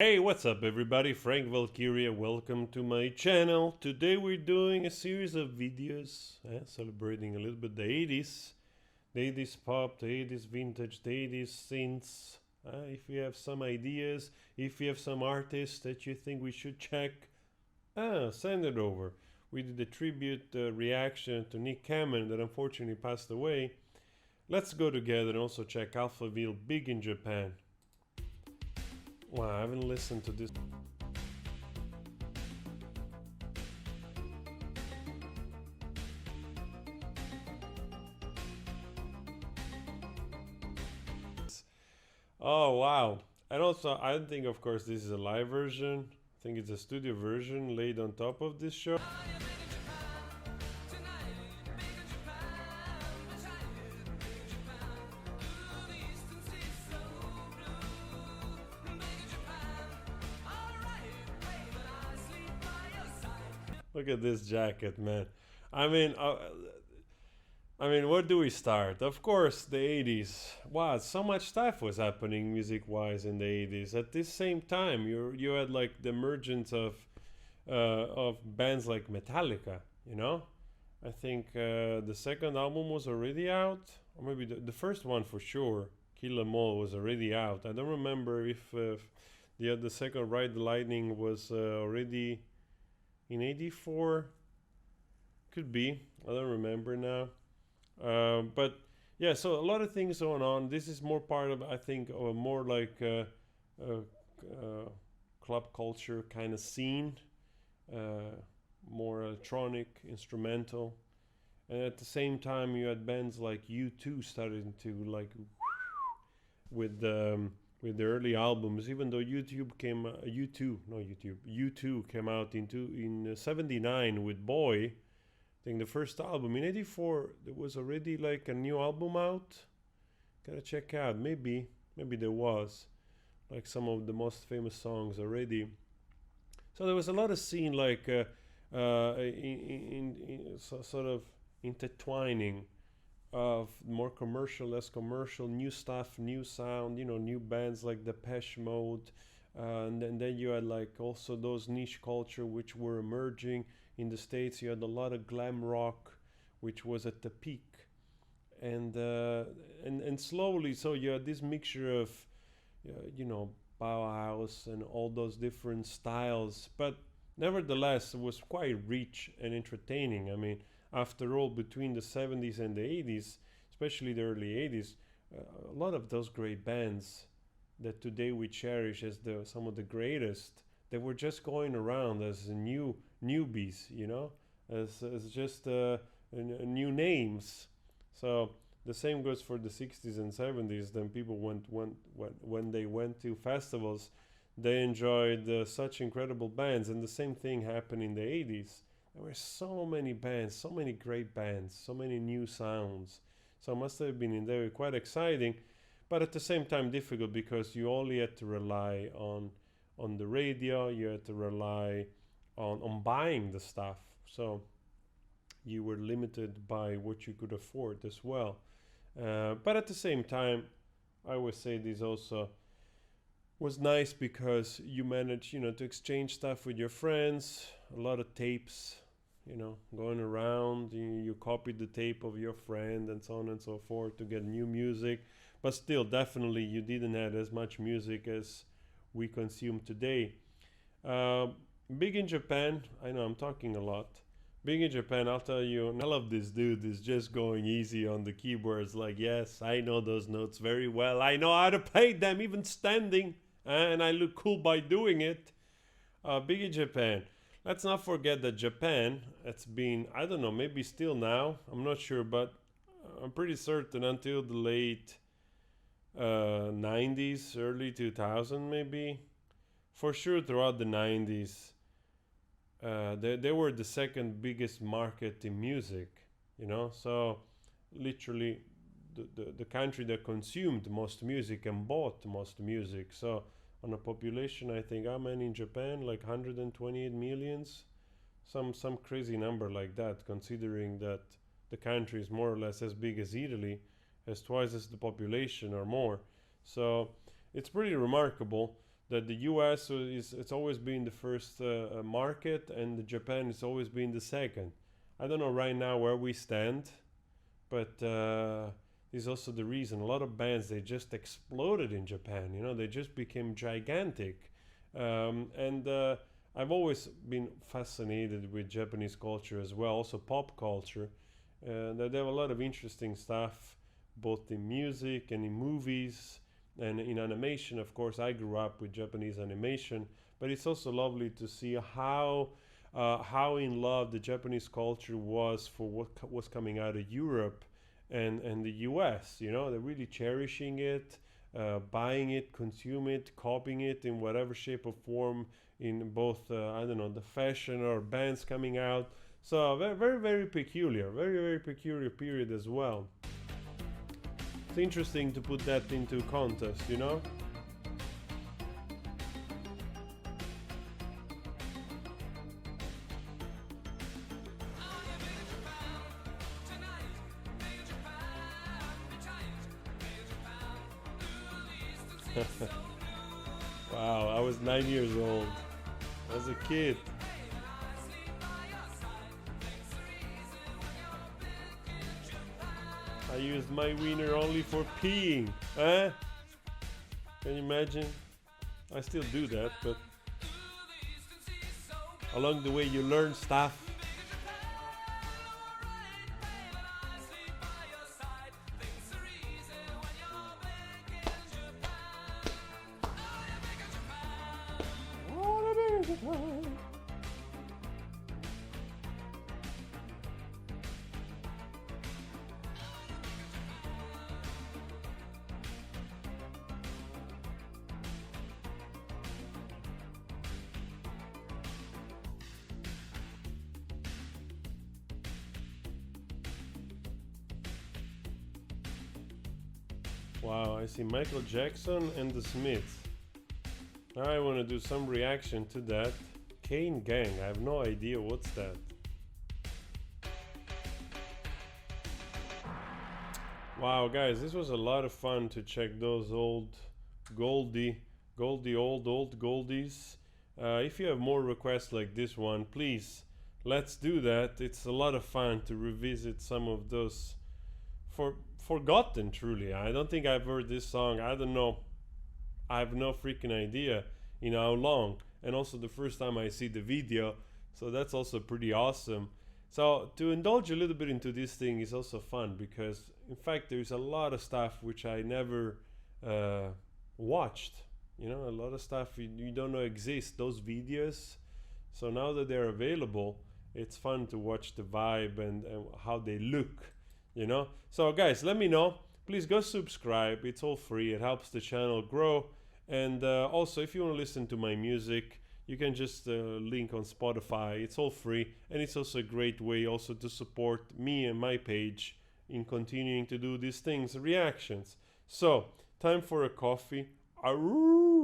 Hey, what's up everybody? Frank Valkyria, welcome to my channel. Today we're doing a series of videos celebrating a little bit the 80s pop, the 80s vintage, the 80s synths. If you have some ideas, if you have some artists that you think we should check, send it over. We did a tribute reaction to Nick Cannon that unfortunately passed away. Let's go together and also check Alphaville, big in Japan. Wow, I haven't listened to this. Oh wow! And also, I don't think, of course, this is a live version. I think it's a studio version laid on top of this show. Look at this jacket, man. I mean, uh, where do we start? Of course, the 80s. Wow, so much stuff was happening music-wise in the 80s. At this same time, you had like the emergence of bands like Metallica. You know, I think the second album was already out, or maybe the first one for sure. Kill 'Em All was already out. I don't remember if the second Ride the Lightning was already in '84. Could be. I don't remember now. But yeah, so a lot of things going on. This is more part of, I think, of a more like uh, club culture kind of scene, uh, more electronic, instrumental. And at the same time, you had bands like U2 starting to like with with the early albums. Even though YouTube came, U2, no YouTube, U2 came out in '79 with Boy. I think the first album in '84 there was already like a new album out. Gotta check out. Maybe there was like some of the most famous songs already. So there was a lot of scene like sort of intertwining of more commercial, less commercial, new stuff, new sound. You know, new bands like Depeche Mode, and then you had like also those niche culture which were emerging in the States. You had a lot of glam rock, which was at the peak, and and slowly, so you had this mixture of you know, Bauhaus and all those different styles, but nevertheless it was quite rich and entertaining. I mean, after all, between the '70s and the '80s, especially the early '80s, a lot of those great bands that today we cherish as some of the greatest, they were just going around as newbies, you know, as just new names. So the same goes for the '60s and '70s. Then people when they went to festivals, they enjoyed such incredible bands, and the same thing happened in the '80s. There were so many bands, so many great bands, so many new sounds. So it must have been in there quite exciting, but at the same time difficult because you only had to rely on the radio. You had to rely on buying the stuff. So you were limited by what you could afford as well. But at the same time, I always say this also was nice because you managed, you know, to exchange stuff with your friends. A lot of tapes, you know, going around. You copied the tape of your friend and so on and so forth to get new music. But still, definitely, you didn't have as much music as we consume today. Uh, Big in Japan. I know I'm talking a lot. Being in Japan, I'll tell you, I love this dude is just going easy on the keyboards. Like, yes, I know those notes very well. I know how to play them, even standing, and I look cool by doing it. Big in Japan. Let's not forget that Japan, it's been, I don't know, maybe still now, I'm not sure, but I'm pretty certain until the late 90s, early 2000 maybe. For sure, throughout the '90s, they were the second biggest market in music, you know. So literally the country that consumed most music and bought most music. So on a population, I think, how many in Japan? Like 128 millions, some crazy number like that, considering that the country is more or less as big as Italy, has twice as the population or more. So it's pretty remarkable that the US is it's always been the first market, and the Japan has always been the second. I don't know right now where we stand, but this is also the reason a lot of bands they just exploded in Japan. You know, they just became gigantic, and I've always been fascinated with Japanese culture as well, also pop culture. They have a lot of interesting stuff, both in music and in movies and in animation. Of course, I grew up with Japanese animation, but it's also lovely to see how in love the Japanese culture was for what was coming out of Europe and the US. You know, they're really cherishing it, buying it, consume it, copying it in whatever shape or form in both, I don't know, the fashion or bands coming out. So very, very, very peculiar, very, very peculiar period as well. It's interesting to put that into context, you know? Wow, I was 9 years old. As a kid. I used my wiener only for peeing. Huh? Can you imagine? I still do that, but along the way you learn stuff. Wow, I see Michael Jackson and the Smiths. I want to do some reaction to that. Kane Gang, I have no idea what's that. Wow, guys, this was a lot of fun to check those old old goldies. If you have more requests like this one, please, let's do that. It's a lot of fun to revisit some of those forgotten, truly. I don't think I've heard this song, I don't know, I have no freaking idea in how long, and also the first time I see the video, so that's also pretty awesome. So to indulge a little bit into this thing is also fun, because in fact there's a lot of stuff which I never watched, you know, a lot of stuff you don't know exists, those videos. So now that they're available, it's fun to watch the vibe and how they look, you know. So guys, let me know, please go subscribe, it's all free, it helps the channel grow. And also, if you want to listen to my music, you can just link on Spotify, it's all free, and it's also a great way also to support me and my page in continuing to do these things, reactions. So time for a coffee. Aroo!